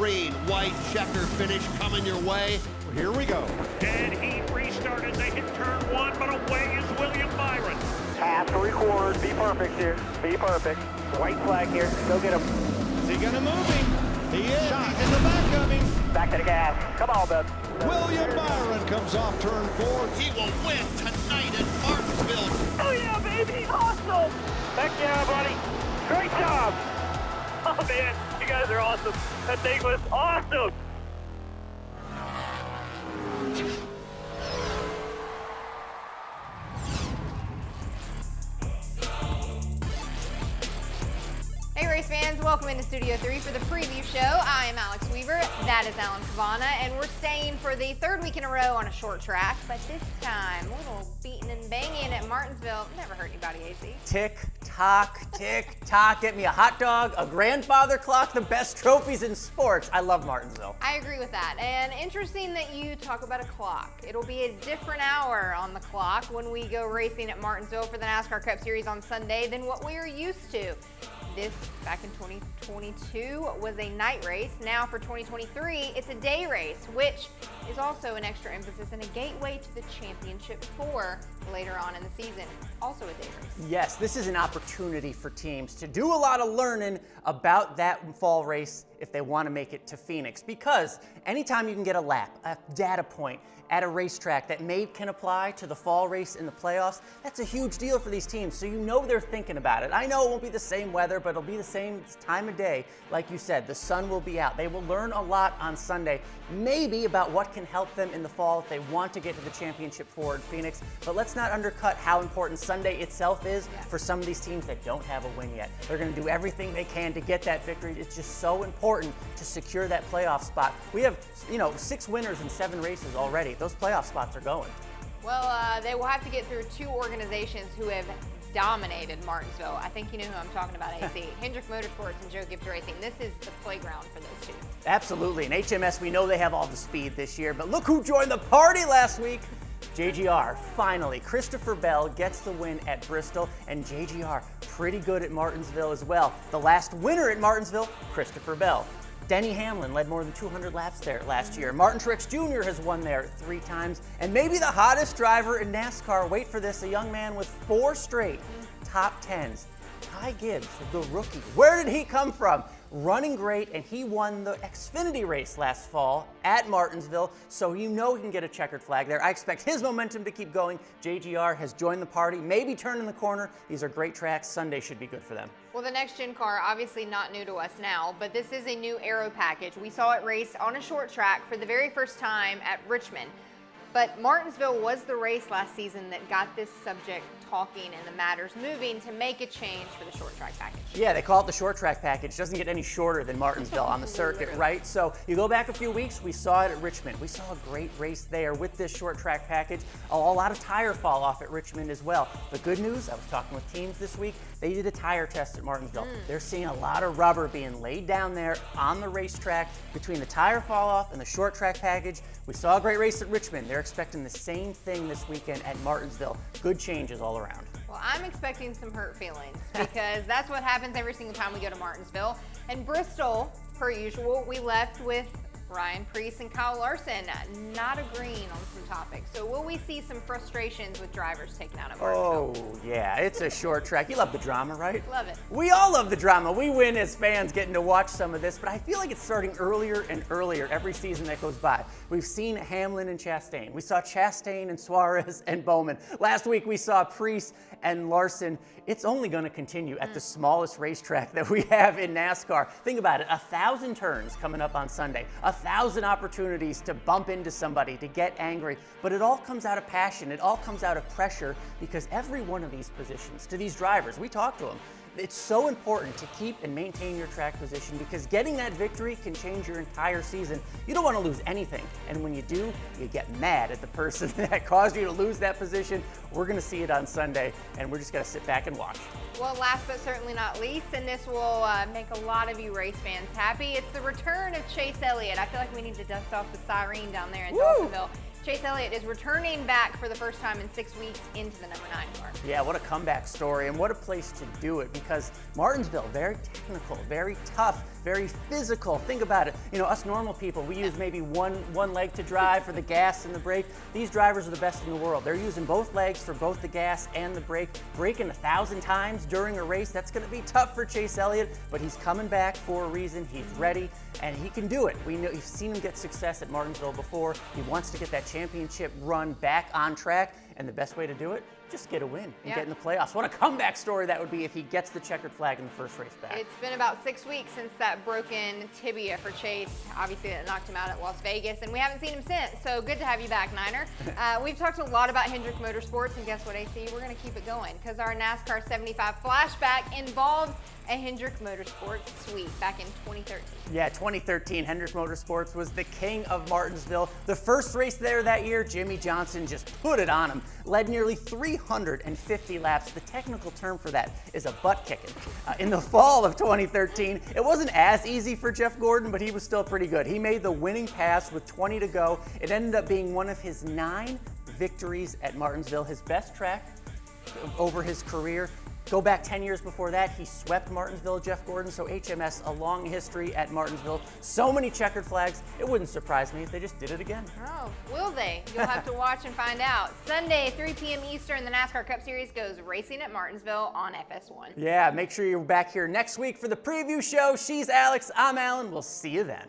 green, white checker finish coming your way. Here we go. Dead heat restart as they hit turn one, but away is William Byron. Half 3/4, be perfect here, be perfect. White flag here, go get him. Is he gonna move him? He is, he's in the back of him. Back to the gas, come on, bub. William Byron comes off turn 4. He will win tonight at Martinsville. Oh yeah, baby, awesome. Heck yeah, buddy, great job. Oh man, you guys are awesome. That thing was awesome. Hey race fans, welcome into Studio 3 for the preview show. I am Alex Weaver, that is Alan Cavanna, and we're staying for the third week in a row on a short track, but this time, a little beating and banging at Martinsville. Never hurt anybody, AC. Tick tock, get me a hot dog, a grandfather clock, the best trophies in sports. I love Martinsville. I agree with that, and interesting that you talk about a clock. It'll be a different hour on the clock when we go racing at Martinsville for the NASCAR Cup Series on Sunday than what we are used to. This, back in 2022, was a night race. Now for 2023, it's a day race, which is also an extra emphasis and a gateway to the championship for later on in the season. Also a day race. Yes, this is an opportunity for teams to do a lot of learning about that fall race if they want to make it to Phoenix, because anytime you can get a lap, a data point at a racetrack that can apply to the fall race in the playoffs, that's a huge deal for these teams, so you know they're thinking about it. I know it won't be the same weather, but it'll be the same time of day. Like you said, the sun will be out. They will learn a lot on Sunday, maybe about what can help them in the fall if they want to get to the championship for in Phoenix, but let's not undercut how important Sunday itself is for some of these teams that don't have a win yet. They're gonna do everything they can to get that victory. It's just so important to secure that playoff spot. We have, 6 winners in 7 races already. Those playoff spots are going. Well, they will have to get through 2 organizations who have dominated Martinsville. I think you know who I'm talking about, AC. Hendrick Motorsports and Joe Gibbs Racing. This is the playground for those two. Absolutely. And HMS, we know they have all the speed this year, but look who joined the party last week. JGR, finally. Christopher Bell gets the win at Bristol, and JGR pretty good at Martinsville as well. The last winner at Martinsville, Christopher Bell. Denny Hamlin led more than 200 laps there last year. Martin Truex Jr. has won there 3 times, and maybe the hottest driver in NASCAR, wait for this, a young man with 4 straight top 10s. Ty Gibbs, the rookie. Where did he come from? Running great, and he won the Xfinity race last fall at Martinsville, so you know he can get a checkered flag there. I expect his momentum to keep going. JGR has joined the party, maybe turning the corner. These are great tracks. Sunday should be good for them. Well, the next gen car, obviously not new to us now, but this is a new aero package. We saw it race on a short track for the very first time at Richmond. But Martinsville was the race last season that got this subject talking and the matters moving to make a change for the short track package. Yeah, they call it the short track package. Doesn't get any shorter than Martinsville on the circuit, right? So you go back a few weeks, we saw it at Richmond. We saw a great race there with this short track package. A lot of tire fall off at Richmond as well. The good news, I was talking with teams this week, they did a tire test at Martinsville. They're seeing a lot of rubber being laid down there on the racetrack between the tire fall off and the short track package. We saw a great race at Richmond. They're expecting the same thing this weekend at Martinsville. Good changes all around. Well, I'm expecting some hurt feelings because that's what happens every single time we go to Martinsville. And Bristol, per usual, we left with Ryan Preece and Kyle Larson not agreeing on some topics. So will we see some frustrations with drivers taken out of Martinsville? Oh, yeah, it's a short track. You love the drama, right? Love it. We all love the drama. We win as fans getting to watch some of this, but I feel like it's starting earlier and earlier every season that goes by. We've seen Hamlin and Chastain. We saw Chastain and Suarez and Bowman. Last week we saw Preece and Larson. It's only going to continue at the smallest racetrack that we have in NASCAR. Think about it, 1,000 turns coming up on Sunday, 1,000 opportunities to bump into somebody, to get angry, but it all comes out of passion, it all comes out of pressure, because every one of these positions, to these drivers, we talk to them, it's so important to keep and maintain your track position, because getting that victory can change your entire season. You don't want to lose anything, and when you do, you get mad at the person that caused you to lose that position. We're going to see it on Sunday, and we're just going to sit back and watch. Well, last but certainly not least, and this will make a lot of you race fans happy, it's the return of Chase Elliott. I feel like we need to dust off the siren down there in Dawsonville. Chase Elliott is returning back for the first time in 6 weeks into the number 9 car. Yeah, what a comeback story, and what a place to do it, because Martinsville, very technical, very tough, very physical. Think about it. You know, us normal people, we use maybe one leg to drive for the gas and the brake. These drivers are the best in the world. They're using both legs for both the gas and the brake. Braking 1,000 times during a race, that's going to be tough for Chase Elliott, but he's coming back for a reason. He's ready, and he can do it. We know, you've seen him get success at Martinsville before. He wants to get that championship run back on track, and the best way to do it, just get a win and get in the playoffs. What a comeback story that would be if he gets the checkered flag in the first race back. It's been about 6 weeks since that broken tibia for Chase. Obviously, that knocked him out at Las Vegas, and we haven't seen him since. So good to have you back, Niner. We've talked a lot about Hendrick Motorsports, and guess what, AC? We're going to keep it going because our NASCAR 75 flashback involves a Hendrick Motorsports sweep back in 2013. Yeah, 2013, Hendrick Motorsports was the king of Martinsville. The first race there that year, Jimmy Johnson just put it on him. Led nearly 350 laps. The technical term for that is a butt kicking. In the fall of 2013, it wasn't as easy for Jeff Gordon, but he was still pretty good. He made the winning pass with 20 to go. It ended up being one of his 9 victories at Martinsville, his best track over his career. Go back 10 years before that, he swept Martinsville, Jeff Gordon, so HMS, a long history at Martinsville. So many checkered flags, it wouldn't surprise me if they just did it again. Oh, will they? You'll have to watch and find out. Sunday, 3 p.m. Eastern, the NASCAR Cup Series goes racing at Martinsville on FS1. Yeah, make sure you're back here next week for the preview show. She's Alex, I'm Alan. We'll see you then.